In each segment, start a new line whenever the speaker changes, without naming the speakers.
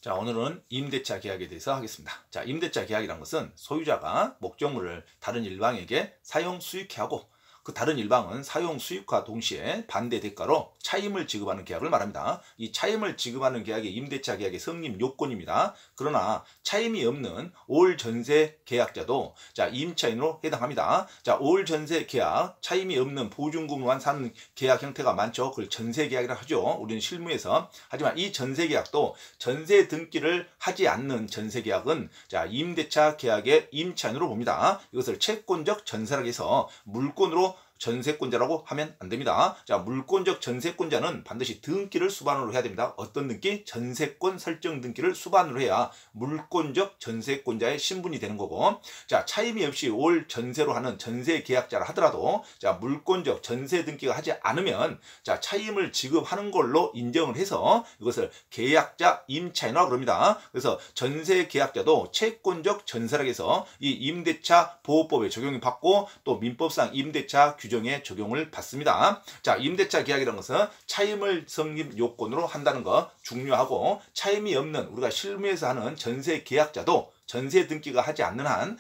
자, 오늘은 임대차 계약에 대해서 하겠습니다. 자, 임대차 계약이란 것은 소유자가 목적물을 다른 일방에게 사용 수익해 하고 그 다른 일방은 사용 수익과 동시에 반대 대가로 차임을 지급하는 계약을 말합니다. 이 차임을 지급하는 계약이 임대차 계약의 성립 요건입니다. 그러나 차임이 없는 올 전세 계약자도 자, 임차인으로 해당합니다. 자, 올 전세 계약, 차임이 없는 보증금으로만 사는 계약 형태가 많죠. 그걸 전세 계약이라 하죠. 우리는 실무에서. 하지만 이 전세 계약도 전세 등기를 하지 않는 전세 계약은 자, 임대차 계약의 임차인으로 봅니다. 이것을 채권적 전세라고 해서 물권으로 전세권자라고 하면 안 됩니다. 자, 물권적 전세권자는 반드시 등기를 수반으로 해야 됩니다. 어떤 등기? 전세권 설정 등기를 수반으로 해야 물권적 전세권자의 신분이 되는 거고, 자, 차임이 없이 올 전세로 하는 전세 계약자라 하더라도 자, 물권적 전세 등기가 하지 않으면 자, 차임을 지급하는 걸로 인정을 해서 이것을 계약자 임차인이라고 그럽니다. 그래서 전세 계약자도 채권적 전세라고 해서 이 임대차 보호법에 적용이 받고 또 민법상 임대차 규정에 적용을 받습니다. 자, 임대차 계약이라는 것은 차임을 성립 요건으로 한다는 거 중요하고, 차임이 없는 우리가 실무에서 하는 전세 계약자도 전세 등기가 하지 않는 한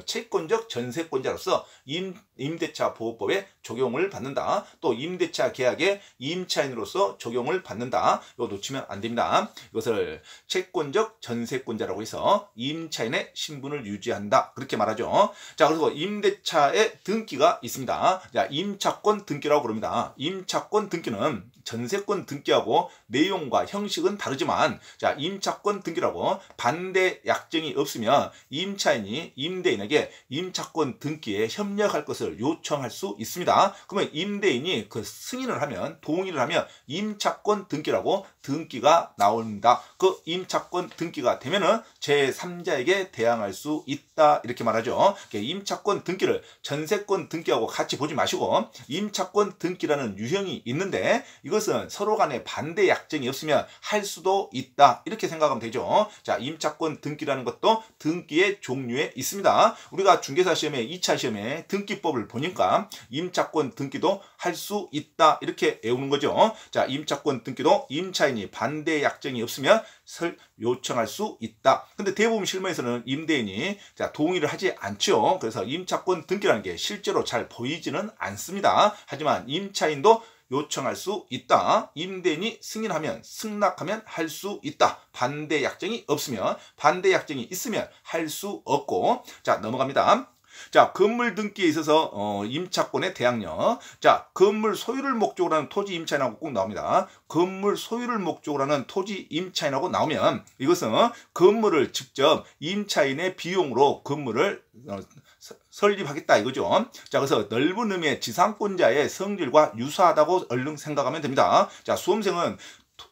채권적 전세권자로서 임대차 보호법에 적용을 받는다. 또 임대차 계약의 임차인으로서 적용을 받는다. 이거 놓치면 안 됩니다. 이것을 채권적 전세권자라고 해서 임차인의 신분을 유지한다. 그렇게 말하죠. 자, 그리고 임대차의 등기가 있습니다. 자, 임차권 등기라고 그럽니다. 임차권 등기는 전세권 등기하고 내용과 형식은 다르지만 자, 임차권 등기라고 반대 약정이 없으면 임차인이 임대인에게 임차권 등기에 협력할 것을 요청할 수 있습니다. 그러면 임대인이 그 승인을 하면, 동의를 하면 임차권 등기라고 등기가 나옵니다. 그 임차권 등기가 되면은 제3자에게 대항할 수 있다. 이렇게 말하죠. 임차권 등기를 전세권 등기하고 같이 보지 마시고 임차권 등기라는 유형이 있는데 이것은 서로 간에 반대 약정이 없으면 할 수도 있다. 이렇게 생각하면 되죠. 자, 임차권 등기라는 것도 등기의 종류에 있습니다. 우리가 중개사 시험에 2차 시험에 등기법을 보니까 임차권 등기도 할 수 있다. 이렇게 외우는 거죠. 자, 임차권 등기도 임차인이 반대 약정이 없으면 요청할 수 있다. 근데 대부분 실무에서는 임대인이 자, 동의를 하지 않죠. 그래서 임차권 등기라는 게 실제로 잘 보이지는 않습니다. 하지만 임차인도 요청할 수 있다. 임대인이 승인하면, 승낙하면 할 수 있다. 반대 약정이 없으면, 반대 약정이 있으면 할 수 없고. 자, 넘어갑니다. 자, 건물 등기에 있어서 임차권의 대항력. 자, 건물 소유를 목적으로 하는 토지 임차인하고 꼭 나옵니다. 건물 소유를 목적으로 하는 토지 임차인하고 나오면 이것은 건물을 직접 임차인의 비용으로 건물을 설립하겠다 이거죠. 자, 그래서 넓은 의미의 지상권자의 성질과 유사하다고 얼른 생각하면 됩니다. 자, 수험생은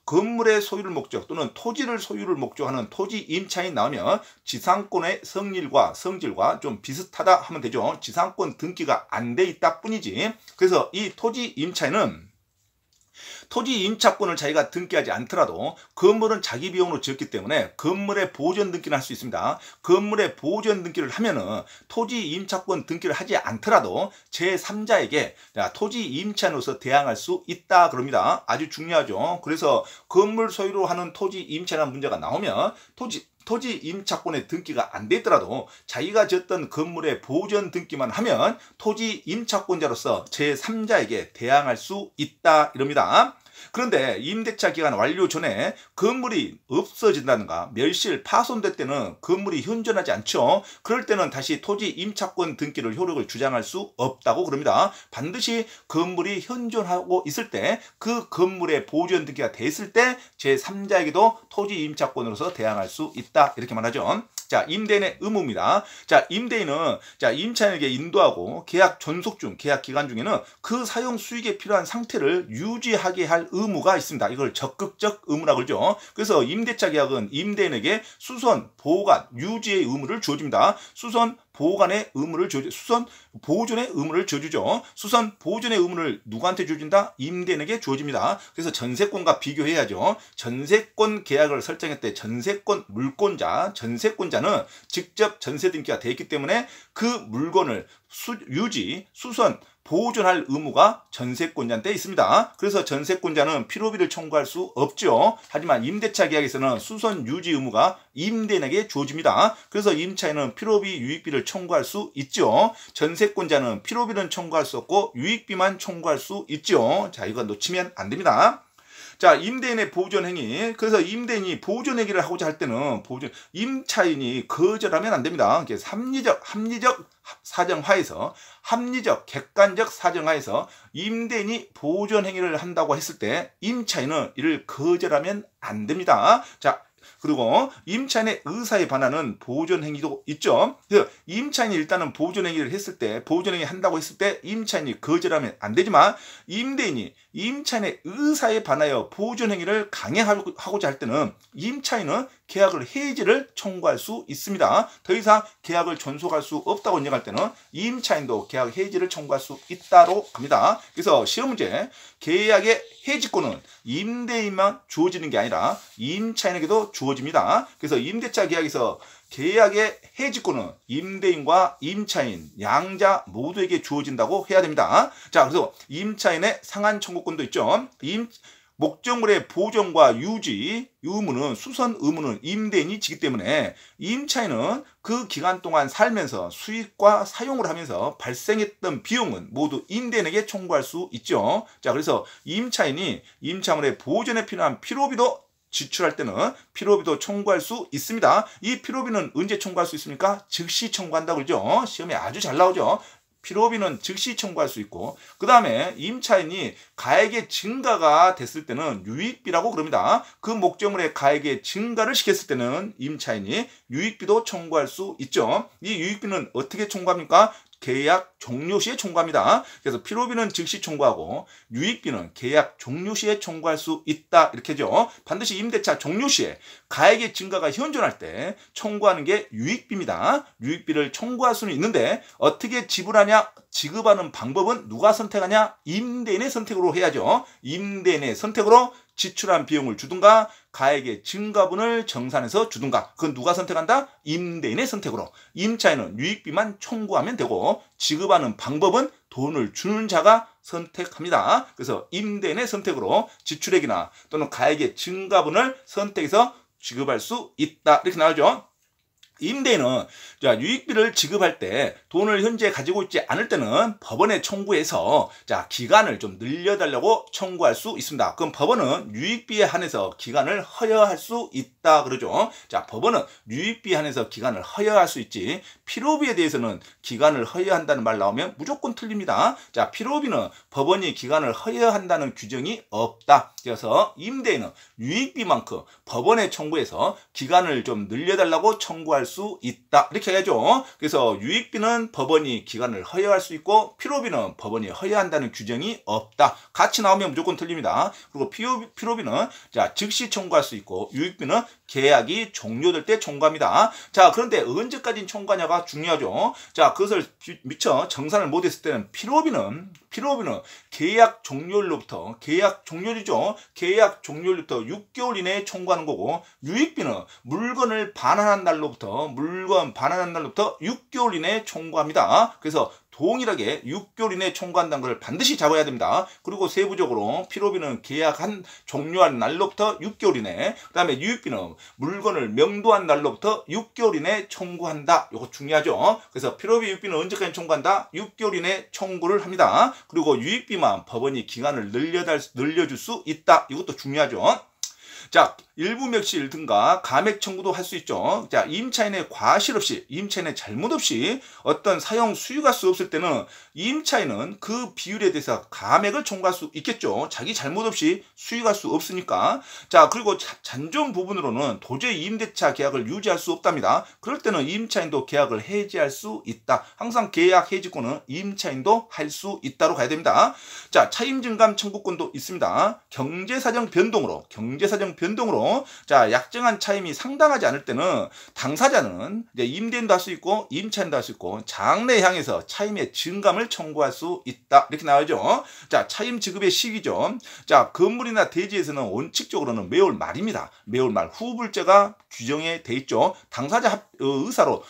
건물의 소유를 목적 또는 토지를 소유를 목적하는 토지 임차인 나오면 지상권의 성질과 좀 비슷하다 하면 되죠. 지상권 등기가 안 돼 있다 뿐이지. 그래서 이 토지 임차인은 토지 임차권을 자기가 등기하지 않더라도 건물은 자기 비용으로 지었기 때문에 건물의 보존 등기는 할 수 있습니다. 건물의 보존 등기를 하면은 토지 임차권 등기를 하지 않더라도 제3자에게 토지 임차인으로서 대항할 수 있다 그럽니다. 아주 중요하죠. 그래서 건물 소유로 하는 토지 임차인이라는 문제가 나오면 토지 임차권의 등기가 안 됐더라도 자기가 지었던 건물의 보존 등기만 하면 토지 임차권자로서 제3자에게 대항할 수 있다 이럽니다. 그런데 임대차 기간 완료 전에 건물이 없어진다든가 멸실, 파손될 때는 건물이 현존하지 않죠. 그럴 때는 다시 토지 임차권 등기를 효력을 주장할 수 없다고 그럽니다. 반드시 건물이 현존하고 있을 때 그 건물의 보존 등기가 됐을 때 제3자에게도 토지 임차권으로서 대항할 수 있다 이렇게 말하죠. 자, 임대인의 의무입니다. 자, 임대인은 자, 임차인에게 인도하고 계약 존속 중, 계약 기간 중에는 그 사용 수익에 필요한 상태를 유지하게 할 의무가 있습니다. 이걸 적극적 의무라고 그러죠. 그래서 임대차 계약은 임대인에게 수선, 보관, 유지의 의무를 주어집니다. 수선, 보관의 의무를 수선 보존의 의무를 주어주죠. 수선 보존의 의무를 누구한테 주어진다? 임대인에게 주어집니다. 그래서 전세권과 비교해야죠. 전세권 계약을 설정할 때 전세권 물권자, 전세권자는 직접 전세 등기가 되어 있기 때문에 그 물건을 유지, 수선, 보존할 의무가 전세권자한테 있습니다. 그래서 전세권자는 필요비를 청구할 수 없죠. 하지만 임대차 계약에서는 수선 유지 의무가 임대인에게 주어집니다. 그래서 임차인은 필요비, 유익비를 청구할 수 있죠. 전세권자는 필요비는 청구할 수 없고 유익비만 청구할 수 있죠. 자, 이거 놓치면 안 됩니다. 자, 임대인의 보존행위. 그래서 임대인이 보존행위를 하고자 할 때는 임차인이 거절하면 안 됩니다. 합리적 사정하에서, 합리적, 객관적 사정하에서 임대인이 보존행위를 한다고 했을 때 임차인은 이를 거절하면 안 됩니다. 자, 그리고 임차인의 의사에 반하는 보존행위도 있죠. 그래서 임차인이 일단은 보존행위를 했을 때, 보존행위 한다고 했을 때 임차인이 거절하면 안 되지만 임대인이 임차인의 의사에 반하여 보존행위를 강행하고자 할 때는 임차인은 계약을 해지를 청구할 수 있습니다. 더 이상 계약을 존속할 수 없다고 인정할 때는 임차인도 계약 해지를 청구할 수 있다로 합니다. 그래서 시험 문제, 계약의 해지권은 임대인만 주어지는 게 아니라 임차인에게도 주어집니다. 그래서 임대차 계약에서 계약의 해지권은 임대인과 임차인, 양자 모두에게 주어진다고 해야 됩니다. 자, 그래서 임차인의 상한 청구권도 있죠. 목적물의 보존과 유지 의무는, 수선 의무는 임대인이 지기 때문에 임차인은 그 기간 동안 살면서 수익과 사용을 하면서 발생했던 비용은 모두 임대인에게 청구할 수 있죠. 자, 그래서 임차인이 임차물의 보존에 필요한 필요비도 지출할 때는 필요비도 청구할 수 있습니다. 이 필요비는 언제 청구할 수 있습니까? 즉시 청구한다고 그러죠. 시험에 아주 잘 나오죠. 필요비는 즉시 청구할 수 있고, 그 다음에 임차인이 가액의 증가가 됐을 때는 유익비라고 그럽니다. 그 목적물의 가액의 증가를 시켰을 때는 임차인이 유익비도 청구할 수 있죠. 이 유익비는 어떻게 청구합니까? 계약 종료 시에 청구합니다. 그래서 필요비는 즉시 청구하고 유익비는 계약 종료 시에 청구할 수 있다, 이렇게죠. 반드시 임대차 종료 시에 가액의 증가가 현존할 때 청구하는 게 유익비입니다. 유익비를 청구할 수는 있는데 어떻게 지불하냐, 지급하는 방법은 누가 선택하냐? 임대인의 선택으로 해야죠. 임대인의 선택으로 지출한 비용을 주든가 가액의 증가분을 정산해서 주든가, 그건 누가 선택한다? 임대인의 선택으로. 임차인은 유익비만 청구하면 되고 지급하는 방법은 돈을 주는 자가 선택합니다. 그래서 임대인의 선택으로 지출액이나 또는 가액의 증가분을 선택해서 지급할 수 있다, 이렇게 나오죠. 임대인은 유익비를 지급할 때 돈을 현재 가지고 있지 않을 때는 법원에 청구해서 기간을 좀 늘려달라고 청구할 수 있습니다. 그럼 법원은 유익비에 한해서 기간을 허여할 수 있다 그러죠. 자, 법원은 유익비에 한해서 기간을 허여할 수 있지 필요비에 대해서는 기간을 허여한다는 말 나오면 무조건 틀립니다. 자, 필요비는 법원이 기간을 허여한다는 규정이 없다. 그래서 임대인은 유익비만큼 법원에 청구해서 기간을 좀 늘려달라고 청구할 수 있다, 이렇게 해야죠. 그래서 유익비는 법원이 기간을 허여할 수 있고 필요비는 법원이 허여한다는 규정이 없다. 같이 나오면 무조건 틀립니다. 그리고 필요비는 즉시 청구할 수 있고 유익비는 계약이 종료될 때 청구합니다. 자, 그런데 언제까지 청구하냐가 중요하죠. 자, 그것을 미처 정산을 못했을 때는 필요비는 계약 종료일로부터, 계약 종료일이죠. 계약 종료일부터 6개월 이내에 청구하는 거고, 유익비는 물건 반환한 날로부터 6개월 이내에 청구합니다. 그래서 동일하게 6개월 이내에 청구한다는 걸 반드시 잡아야 됩니다. 그리고 세부적으로 필요비는 계약한 종료한 날로부터 6개월 이내, 그 다음에 유익비는 물건을 명도한 날로부터 6개월 이내에 청구한다. 이거 중요하죠. 그래서 필요비, 유익비는 언제까지 청구한다? 6개월 이내에 청구를 합니다. 그리고 유익비만 법원이 기간을 늘려줄 수 있다. 이것도 중요하죠. 자, 일부 멸실 등가 감액 청구도 할 수 있죠. 자, 임차인의 과실 없이, 임차인의 잘못 없이 어떤 사용 수익할 수 없을 때는 임차인은 그 비율에 대해서 감액을 청구할 수 있겠죠. 자기 잘못 없이 수익할 수 없으니까. 자, 그리고 잔존 부분으로는 도저히 임대차 계약을 유지할 수 없답니다. 그럴 때는 임차인도 계약을 해지할 수 있다. 항상 계약 해지권은 임차인도 할 수 있다로 가야 됩니다. 자, 차임증감 청구권도 있습니다. 경제사정 변동으로 되죠. 자, 약정한 차임이 상당하지 않을 때는 당사자는 이제 임대인도 할 수 있고 임차인도 할 수 있고 장래에 향해서 차임의 증감을 청구할 수 있다. 이렇게 나와죠. 자, 차임 지급의 시기죠. 자, 건물이나 대지에서는 원칙적으로는 매월 말입니다. 매월 말 후불제가 규정에 돼 있죠. 당사자 의사로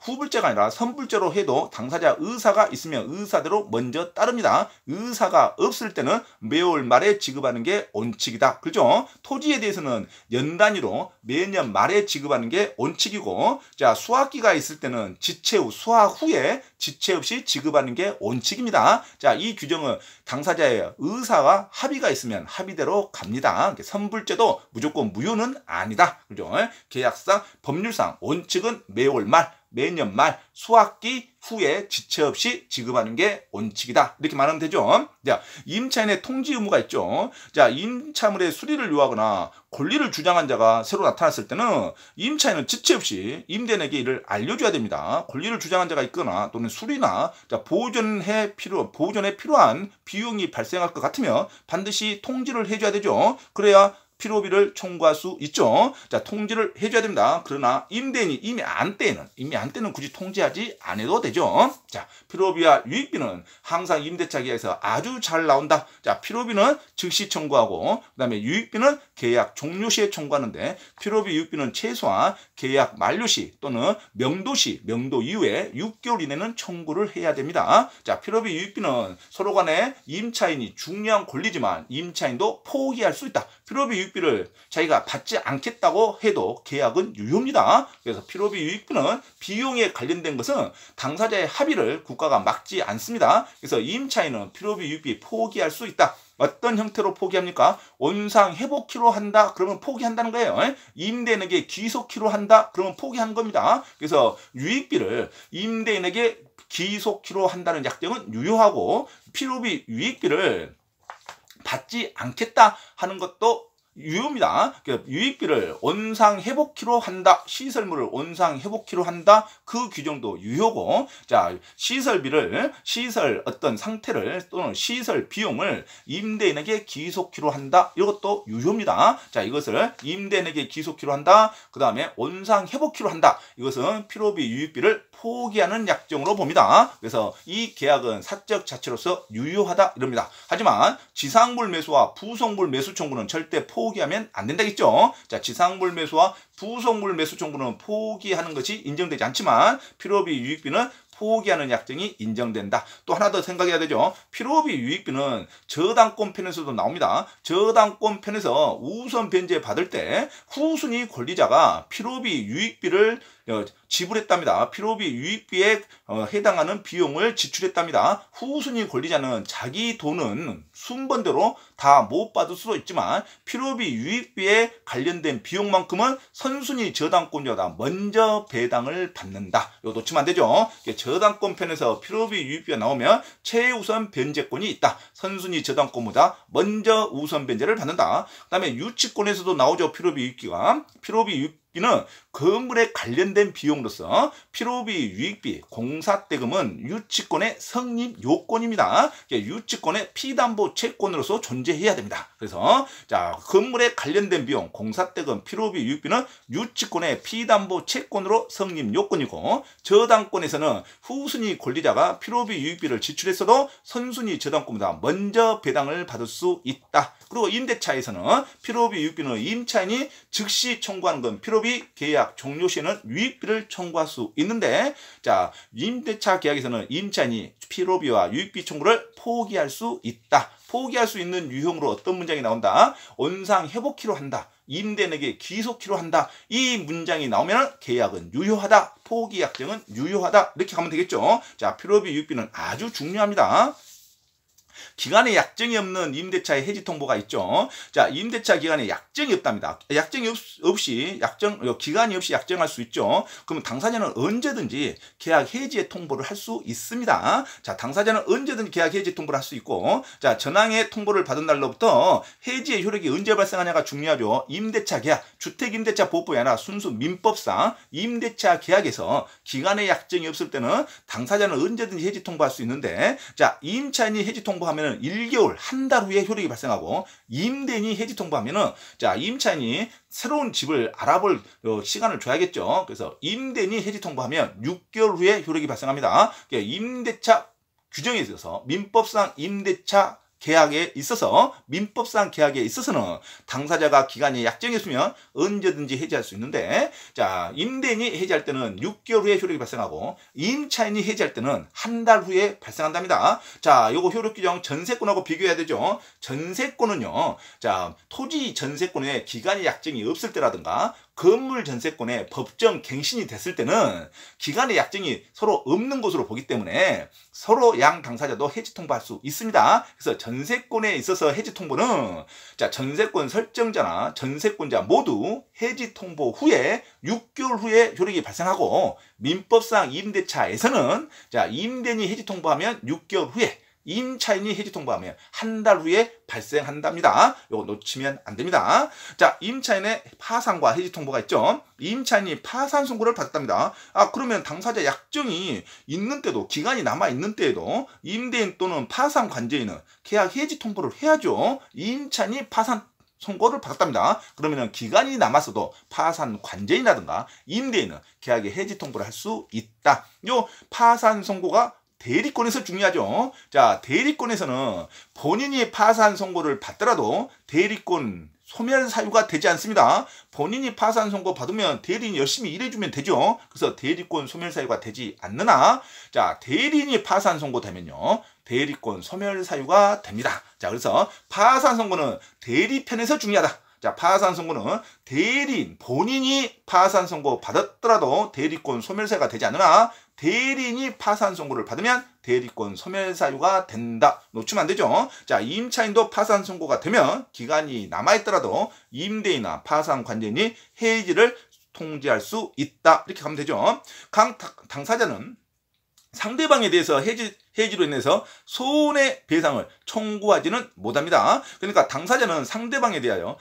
후불제가 아니라 선불제로 해도 당사자 의사가 있으면 의사대로 먼저 따릅니다. 의사가 없을 때는 매월 말에 지급하는 게 원칙이다. 그렇죠? 토지에 대해서는 연 단위로 매년 말에 지급하는 게 원칙이고, 자, 수확기가 있을 때는 지체 후, 수확 후에 지체 없이 지급하는 게 원칙입니다. 자, 이 규정은 당사자의 의사와 합의가 있으면 합의대로 갑니다. 선불제도 무조건 무효는 아니다. 그죠? 계약상, 법률상 원칙은 매월 말, 매년 말, 수확기 후에 지체 없이 지급하는 게 원칙이다. 이렇게 말하면 되죠. 자, 임차인의 통지 의무가 있죠. 자, 임차물의 수리를 요하거나 권리를 주장한 자가 새로 나타났을 때는 임차인은 지체 없이 임대인에게 이를 알려줘야 됩니다. 권리를 주장한 자가 있거나 또는 수리나 보존에 필요한 비용이 발생할 것 같으면 반드시 통지를 해줘야 되죠. 그래야 필요비를 청구할 수 있죠. 자, 통지를 해줘야 됩니다. 그러나 임대인이 이미 안 때는 굳이 통지하지 않아도 되죠. 자, 필요비와 유익비는 항상 임대차 계약에서 아주 잘 나온다. 자, 필요비는 즉시 청구하고, 그 다음에 유익비는 계약 종료 시에 청구하는데, 필요비 유익비는 최소한 계약 만료 시 또는 명도 이후에 6개월 이내는 청구를 해야 됩니다. 자, 필요비 유익비는 서로 간에 임차인이 중요한 권리지만 임차인도 포기할 수 있다. 필요비 유익비를 자기가 받지 않겠다고 해도 계약은 유효입니다. 그래서 필요비 유익비는 비용에 관련된 것은 당사자의 합의를 국가가 막지 않습니다. 그래서 임차인은 필요비 유익비 포기할 수 있다. 어떤 형태로 포기합니까? 원상 회복키로 한다. 그러면 포기한다는 거예요. 임대인에게 귀속키로 한다. 그러면 포기하는 겁니다. 그래서 유익비를 임대인에게 귀속키로 한다는 약정은 유효하고, 필요비 유익비를 받지 않겠다 하는 것도 유효입니다. 유익비를 원상회복키로 한다. 시설물을 원상회복키로 한다. 그 규정도 유효고, 자, 시설 어떤 상태를 또는 시설 비용을 임대인에게 귀속키로 한다. 이것도 유효입니다. 자, 이것을 임대인에게 귀속키로 한다. 그 다음에 원상회복키로 한다. 이것은 필요비 유익비를 포기하는 약정으로 봅니다. 그래서 이 계약은 사적 자체로서 유효하다 이럽니다. 하지만 지상물 매수와 부속물 매수 청구는 절대 포기하면 안 된다겠죠. 자, 지상물 매수와 부속물 매수 청구는 포기하는 것이 인정되지 않지만 필요비 유익비는 포기하는 약정이 인정된다. 또 하나 더 생각해야 되죠. 필요비 유익비는 저당권 편에서도 나옵니다. 저당권 편에서 우선 변제 받을 때 후순위 권리자가 필요비 유익비를 지불했답니다. 필요비 유익비에 해당하는 비용을 지출했답니다. 후순위 권리자는 자기 돈은 순번대로 다 못 받을 수도 있지만 필요비 유익비에 관련된 비용만큼은 선순위 저당권자가 먼저 배당을 받는다. 이거 놓치면 안 되죠. 저당권 편에서 필요비 유익비가 나오면 최우선 변제권이 있다. 선순위 저당권보다 먼저 우선 변제를 받는다. 그 다음에 유치권에서도 나오죠. 필요비 유익비가. 필요비 유익비는 건물에 관련된 비용으로서 필요비 유익비 공사대금은 유치권의 성립 요건입니다. 유치권의 피담보 채권으로서 존재해야 됩니다. 그래서 자, 건물에 관련된 비용 공사대금 필요비 유익비는 유치권의 피담보 채권으로 성립 요건이고, 저당권에서는 후순위 권리자가 필요비 유익비를 지출했어도 선순위 저당권보다 먼저 배당을 받을 수 있다. 그리고 임대차에서는 필요비 유익비는 임차인이 즉시 청구하는 건 필요비 계약 종료 시에는 유익비를 청구할 수 있는데, 자, 임대차 계약에서는 임차인이 필요비와 유익비 청구를 포기할 수 있다. 포기할 수 있는 유형으로 어떤 문장이 나온다? 원상 회복키로 한다. 임대인에게 귀속키로 한다. 이 문장이 나오면 계약은 유효하다. 포기 약정은 유효하다. 이렇게 가면 되겠죠. 자, 필요비 유익비는 아주 중요합니다. 기간에 약정이 없는 임대차의 해지 통보가 있죠. 자, 임대차 기간에 약정이 없답니다. 기간이 없이 약정할 수 있죠. 그러면 당사자는 언제든지 계약 해지의 통보를 할 수 있습니다. 자, 당사자는 언제든지 계약 해지 통보를 할 수 있고, 자, 전항의 통보를 받은 날로부터 해지의 효력이 언제 발생하냐가 중요하죠. 임대차 계약, 주택임대차 보호법이 아니라 순수 민법상 임대차 계약에서 기간에 약정이 없을 때는 당사자는 언제든지 해지 통보할 수 있는데, 자, 임차인이 해지 통보 통보하면은 1개월, 한 달 후에 효력이 발생하고, 임대인이 해지 통보하면은, 자, 임차인이 새로운 집을 알아볼 시간을 줘야겠죠. 그래서 임대인이 해지 통보하면 6개월 후에 효력이 발생합니다. 임대차 규정에 있어서 민법상 임대차 계약에 있어서 민법상 계약에 있어서는 당사자가 기간이 약정했으면 언제든지 해지할 수 있는데, 자, 임대인이 해지할 때는 6개월 후에 효력이 발생하고 임차인이 해지할 때는 한 달 후에 발생한답니다. 자, 요거 효력 규정 전세권하고 비교해야 되죠. 전세권은요, 자, 토지 전세권에 기간이 약정이 없을 때라든가 건물 전세권에 법정 갱신이 됐을 때는 기간의 약정이 서로 없는 것으로 보기 때문에 서로 양 당사자도 해지 통보할 수 있습니다. 그래서 전세권에 있어서 해지 통보는, 자, 전세권 설정자나 전세권자 모두 해지 통보 후에 6개월 후에 효력이 발생하고, 민법상 임대차에서는, 자, 임대인이 해지 통보하면 6개월 후에, 임차인이 해지 통보하면 한 달 후에 발생한답니다. 이거 놓치면 안 됩니다. 자, 임차인의 파산과 해지 통보가 있죠. 임차인이 파산 선고를 받았답니다. 그러면 당사자 약정이 있는 때도, 기간이 남아 있는 때에도 임대인 또는 파산 관제인은 계약 해지 통보를 해야죠. 임차인이 파산 선고를 받았답니다. 그러면 기간이 남았어도 파산 관제인이라든가 임대인은 계약의 해지 통보를 할 수 있다. 요 파산 선고가 대리권에서 중요하죠. 자, 대리권에서는 본인이 파산 선고를 받더라도 대리권 소멸 사유가 되지 않습니다. 본인이 파산 선고 받으면 대리인이 열심히 일해주면 되죠. 그래서 대리권 소멸 사유가 되지 않느나, 자, 대리인이 파산 선고 되면요, 대리권 소멸 사유가 됩니다. 자, 그래서 파산 선고는 대리편에서 중요하다. 자, 파산 선고는 대리인 본인이 파산 선고 받았더라도 대리권 소멸 사유가 되지 않으나 대리인이 파산 선고를 받으면 대리권 소멸 사유가 된다. 놓치면 안 되죠. 자, 임차인도 파산 선고가 되면 기간이 남아있더라도 임대인이나 파산 관제인이 해지를 통지할 수 있다. 이렇게 가면 되죠. 당사자는 상대방에 대해서 해지로 인해서 손해배상을 청구하지는 못합니다. 그러니까 당사자는 상대방에 대하여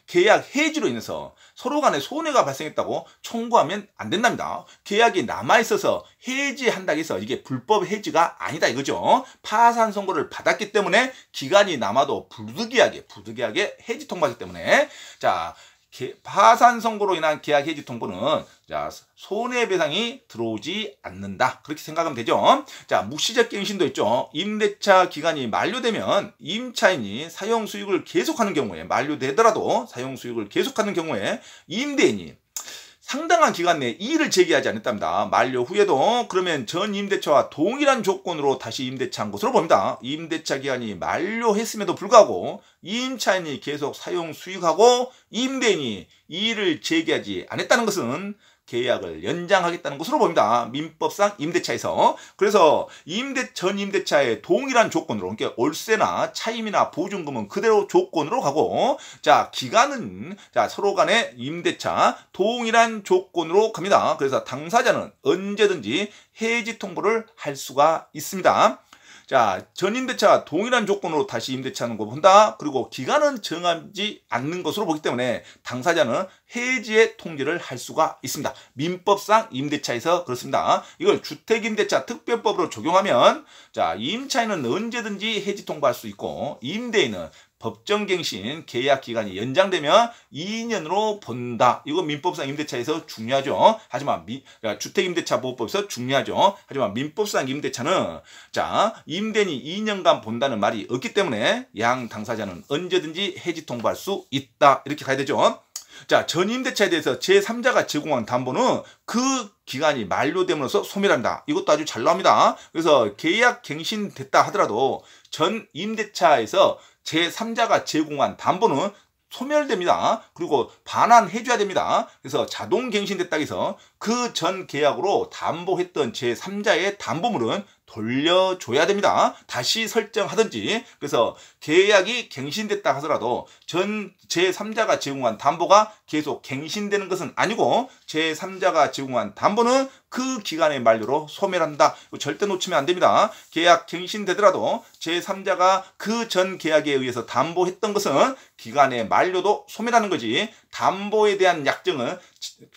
계약 해지로 인해서 서로 간에 손해가 발생했다고 청구하면 안 된답니다. 계약이 남아있어서 해지한다고 해서 이게 불법 해지가 아니다 이거죠. 파산 선고를 받았기 때문에 기간이 남아도 부득이하게 해지 통보하기 때문에, 자, 파산 선고로 인한 계약 해지 통보는, 자, 손해배상이 들어오지 않는다. 그렇게 생각하면 되죠. 자, 묵시적 갱신도 있죠. 임대차 기간이 만료되면 임차인이 사용 수익을 계속하는 경우에, 만료되더라도 사용 수익을 계속하는 경우에 임대인이 상당한 기간 내에 이의를 제기하지 않았답니다. 만료 후에도. 그러면 전 임대차와 동일한 조건으로 다시 임대차한 것으로 봅니다. 임대차 기간이 만료했음에도 불구하고 임차인이 계속 사용 수익하고 임대인이 이의를 제기하지 않았다는 것은 계약을 연장하겠다는 것으로 보입니다. 민법상 임대차에서. 그래서 전 임대차의 동일한 조건으로, 그러니까 월세나 차임이나 보증금은 그대로 조건으로 가고, 자, 기간은, 자, 서로 간의 임대차 동일한 조건으로 갑니다. 그래서 당사자는 언제든지 해지 통보를 할 수가 있습니다. 자, 전 임대차 동일한 조건으로 다시 임대차하는 거 본다. 그리고 기간은 정하지 않는 것으로 보기 때문에 당사자는 해지의 통지를 할 수가 있습니다. 민법상 임대차에서 그렇습니다. 이걸 주택임대차 특별법으로 적용하면, 자, 임차인은 언제든지 해지 통보할 수 있고 임대인은 법정갱신 계약 기간이 연장되면 2년으로 본다. 이거 민법상 임대차에서 중요하죠. 하지만 주택임대차 보호법에서 중요하죠. 하지만 민법상 임대차는, 자, 임대인이 2년간 본다는 말이 없기 때문에 양 당사자는 언제든지 해지 통보할 수 있다. 이렇게 가야 되죠. 자, 전 임대차에 대해서 제3자가 제공한 담보는 그 기간이 만료됨으로써 소멸한다. 이것도 아주 잘 나옵니다. 그래서 계약 갱신됐다 하더라도 전 임대차에서 제3자가 제공한 담보는 소멸됩니다. 그리고 반환해줘야 됩니다. 그래서 자동 갱신됐다고 해서 그 전 계약으로 담보했던 제3자의 담보물은 돌려줘야 됩니다. 다시 설정하든지. 그래서 계약이 갱신됐다 하더라도 전 제3자가 제공한 담보가 계속 갱신되는 것은 아니고 제3자가 제공한 담보는 그 기간의 만료로 소멸한다. 절대 놓치면 안 됩니다. 계약 갱신되더라도 제3자가 그 전 계약에 의해서 담보했던 것은 기간의 만료도 소멸하는 거지, 담보에 대한 약정은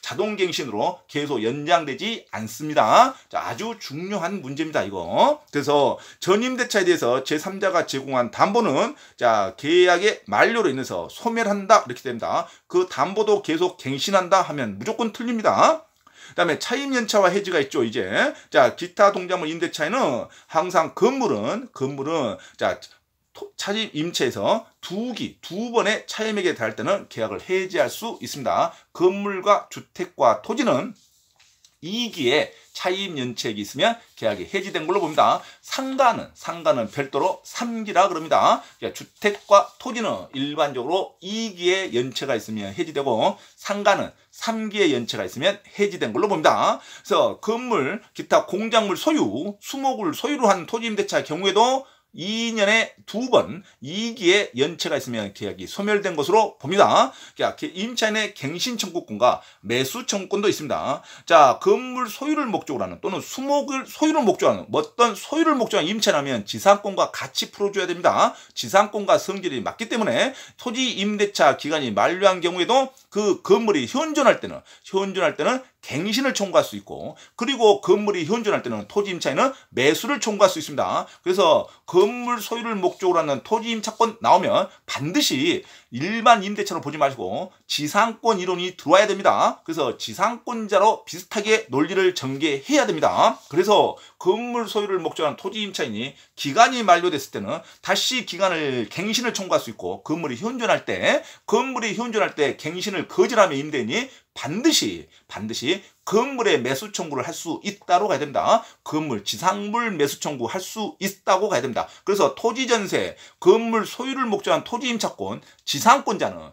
자동갱신으로 계속 연장되지 않습니다. 자, 아주 중요한 문제입니다, 이거. 그래서 전임대차에 대해서 제3자가 제공한 담보는 자, 계약의 만료로 인해서 소멸한다 이렇게 됩니다. 그 담보도 계속 갱신한다 하면 무조건 틀립니다. 그 다음에 차임연차와 해지가 있죠, 이제. 자, 기타 동작물 임대차에는 항상 건물은, 자, 차임 임차에서 두 번의 차임액에 달할 때는 계약을 해지할 수 있습니다. 건물과 주택과 토지는 2기에 차임 연체액이 있으면 계약이 해지된 걸로 봅니다. 상가는 별도로 3기라 그럽니다. 그러니까 주택과 토지는 일반적으로 2기에 연체가 있으면 해지되고 상가는 3기에 연체가 있으면 해지된 걸로 봅니다. 그래서 건물, 기타 공작물 소유, 수목을 소유로 한 토지임대차의 경우에도 2년에 2번 2기에 연체가 있으면 계약이 소멸된 것으로 봅니다. 임차인의 갱신 청구권과 매수 청구권도 있습니다. 자, 건물 소유를 목적으로 하는 또는 수목을 소유를 목적으로 하는 어떤 소유를 목적으로 하는 임차라면 지상권과 같이 풀어줘야 됩니다. 지상권과 성질이 맞기 때문에 토지 임대차 기간이 만료한 경우에도 그 건물이 현존할 때는 갱신을 청구할 수 있고, 그리고 건물이 현존할 때는 토지 임차인은 매수를 청구할 수 있습니다. 그래서 건물 소유를 목적으로 하는 토지 임차권 나오면 반드시 일반 임대차로 보지 마시고 지상권 이론이 들어와야 됩니다. 그래서 지상권자로 비슷하게 논리를 전개해야 됩니다. 그래서 건물 소유를 목적으로 하는 토지 임차인이 기간이 만료됐을 때는 다시 갱신을 청구할 수 있고, 건물이 현존할 때 갱신을 거절하면 임대인이 반드시 건물의 매수 청구를 할 수 있다고 가야 됩니다. 건물 지상물 매수 청구 할 수 있다고 가야 됩니다. 그래서 토지 전세, 건물 소유를 목적으로 한 토지 임차권, 지상권자는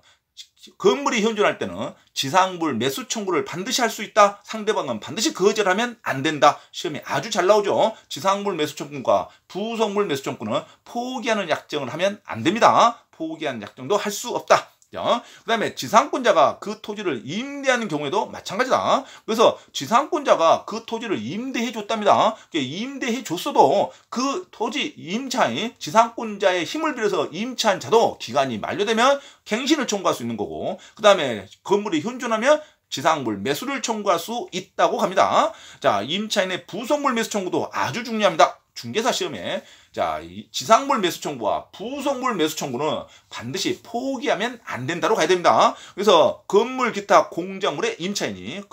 건물이 현존할 때는 지상물 매수 청구를 반드시 할 수 있다. 상대방은 반드시 거절하면 안 된다. 시험에 아주 잘 나오죠. 지상물 매수 청구과 부속물 매수 청구는 포기하는 약정을 하면 안 됩니다. 포기하는 약정도 할 수 없다. 그 다음에 지상권자가 그 토지를 임대하는 경우에도 마찬가지다. 그래서 지상권자가 그 토지를 임대해 줬답니다. 임대해 줬어도 그 토지 임차인, 지상권자의 힘을 빌어서 임차한 자도 기간이 만료되면 갱신을 청구할 수 있는 거고, 그 다음에 건물이 현존하면 지상물 매수를 청구할 수 있다고 합니다. 자, 임차인의 부속물 매수 청구도 아주 중요합니다. 중개사 시험에 자, 지상물 매수 청구와 부속물 매수 청구는 반드시 포기하면 안 된다로 가야 됩니다. 그래서 건물 기타 공작물의 임차인이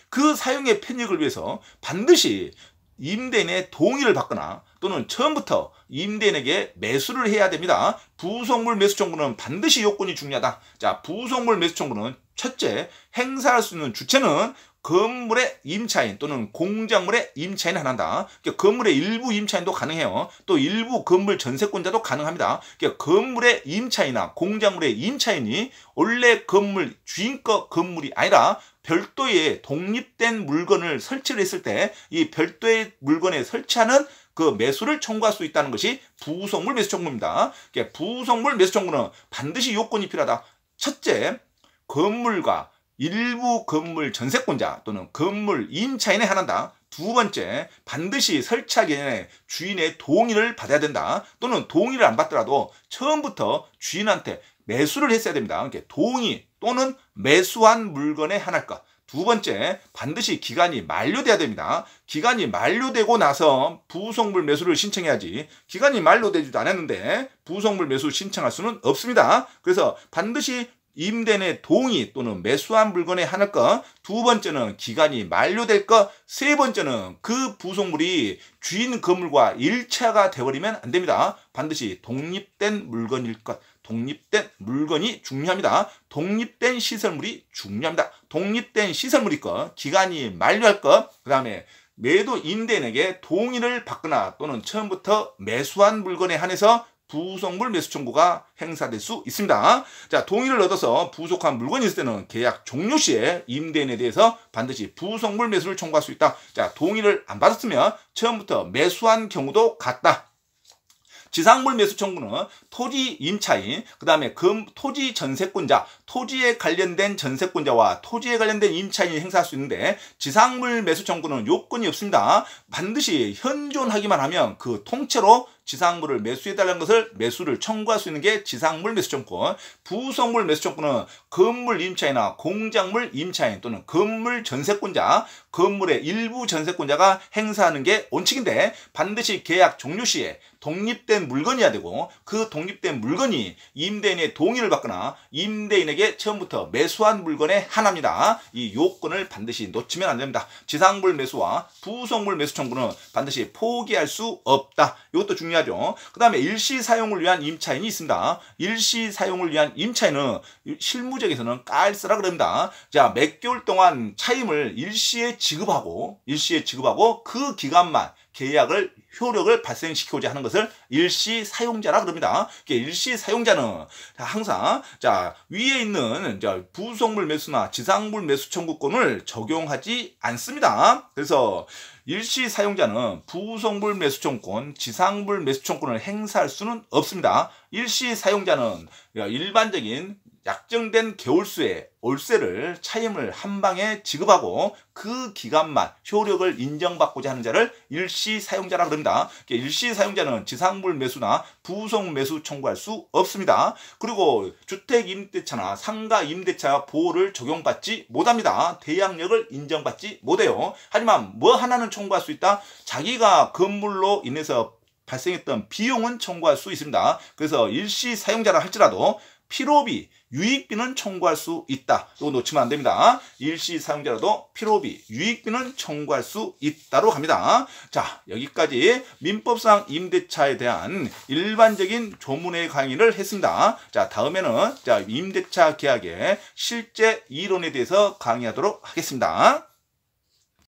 그 사용의 편익을 위해서 반드시 임대인의 동의를 받거나 또는 처음부터 임대인에게 매수를 해야 됩니다. 부속물 매수 청구는 반드시 요건이 중요하다. 자, 부속물 매수 청구는 첫째, 행사할 수 있는 주체는 건물의 임차인 또는 공작물의 임차인이 하나다. 그러니까 건물의 일부 임차인도 가능해요. 또 일부 건물 전세권자도 가능합니다. 그러니까 건물의 임차인이나 공작물의 임차인이 원래 건물 주인 거 건물이 아니라 별도의 독립된 물건을 설치를 했을 때 이 별도의 물건에 설치하는 그 매수를 청구할 수 있다는 것이 부속물 매수 청구입니다. 그러니까 부속물 매수 청구는 반드시 요건이 필요하다. 첫째, 건물과 일부 건물 전세권자 또는 건물 임차인에 한한다. 두 번째, 반드시 설치하기 전에 주인의 동의를 받아야 된다. 또는 동의를 안 받더라도 처음부터 주인한테 매수를 했어야 됩니다. 그러니까 동의 또는 매수한 물건에 한할 것. 두 번째, 반드시 기간이 만료돼야 됩니다. 기간이 만료되고 나서 부속물 매수를 신청해야지, 기간이 만료되지도 않았는데 부속물 매수 신청할 수는 없습니다. 그래서 반드시 임대인의 동의 또는 매수한 물건에 한할 것, 두 번째는 기간이 만료될 것, 세 번째는 그 부속물이 주인 건물과 일체가 되어버리면 안 됩니다. 반드시 독립된 물건일 것, 독립된 물건이 중요합니다. 독립된 시설물이 중요합니다. 독립된 시설물일 것, 기간이 만료할 것, 그 다음에 매도 임대인에게 동의를 받거나 또는 처음부터 매수한 물건에 한해서 부속물 매수 청구가 행사될 수 있습니다. 자, 동의를 얻어서 부속한 물건이 있을 때는 계약 종료 시에 임대인에 대해서 반드시 부속물 매수를 청구할 수 있다. 자, 동의를 안 받았으면 처음부터 매수한 경우도 같다. 지상물 매수 청구는 토지 임차인, 그 다음에 토지 전세권자 토지에 관련된 전세권자와 토지에 관련된 임차인이 행사할 수 있는데 지상물 매수 청구는 요건이 없습니다. 반드시 현존하기만 하면 그 통째로 지상물을 매수해달라는 것을 매수를 청구할 수 있는 게 지상물 매수 청구권. 부속물 매수 청구는 건물 임차인이나 공작물 임차인 또는 건물 전세권자, 건물의 일부 전세권자가 행사하는 게 원칙인데 반드시 계약 종료 시에 독립된 물건이어야 되고 그 독립된 물건이 임대인의 동의를 받거나 임대인에게 처음부터 매수한 물건에 한합니다. 이 요건을 반드시 놓치면 안 됩니다. 지상물 매수와 부속물 매수 청구는 반드시 포기할 수 없다. 이것도 중요하죠. 그 다음에 일시 사용을 위한 임차인이 있습니다. 일시 사용을 위한 임차인은 실무적에서는 깔쓰라 그럽니다. 자, 몇 개월 동안 차임을 일시에 지급하고 그 기간만 계약을 효력을 발생시키고자 하는 것을 일시 사용자라 그럽니다. 일시 사용자는 항상 자 위에 있는 부속물 매수나 지상물 매수 청구권을 적용하지 않습니다. 그래서 일시 사용자는 부속물 매수 청구권, 지상물 매수 청구권을 행사할 수는 없습니다. 일시 사용자는 일반적인 약정된 개월수의 월세를 차임을 한 방에 지급하고 그 기간만 효력을 인정받고자 하는 자를 일시 사용자라 그럽니다. 일시 사용자는 지상물 매수나 부속 매수 청구할 수 없습니다. 그리고 주택 임대차나 상가 임대차 보호를 적용받지 못합니다. 대항력을 인정받지 못해요. 하지만 뭐 하나는 청구할 수 있다. 자기가 건물로 인해서 발생했던 비용은 청구할 수 있습니다. 그래서 일시 사용자라 할지라도 필요비, 유익비는 청구할 수 있다. 이거 놓치면 안 됩니다. 일시 사용자라도 필요비, 유익비는 청구할 수 있다로 갑니다. 자, 여기까지 민법상 임대차에 대한 일반적인 조문의 강의를 했습니다. 자, 다음에는 임대차 계약의 실제 이론에 대해서 강의하도록 하겠습니다.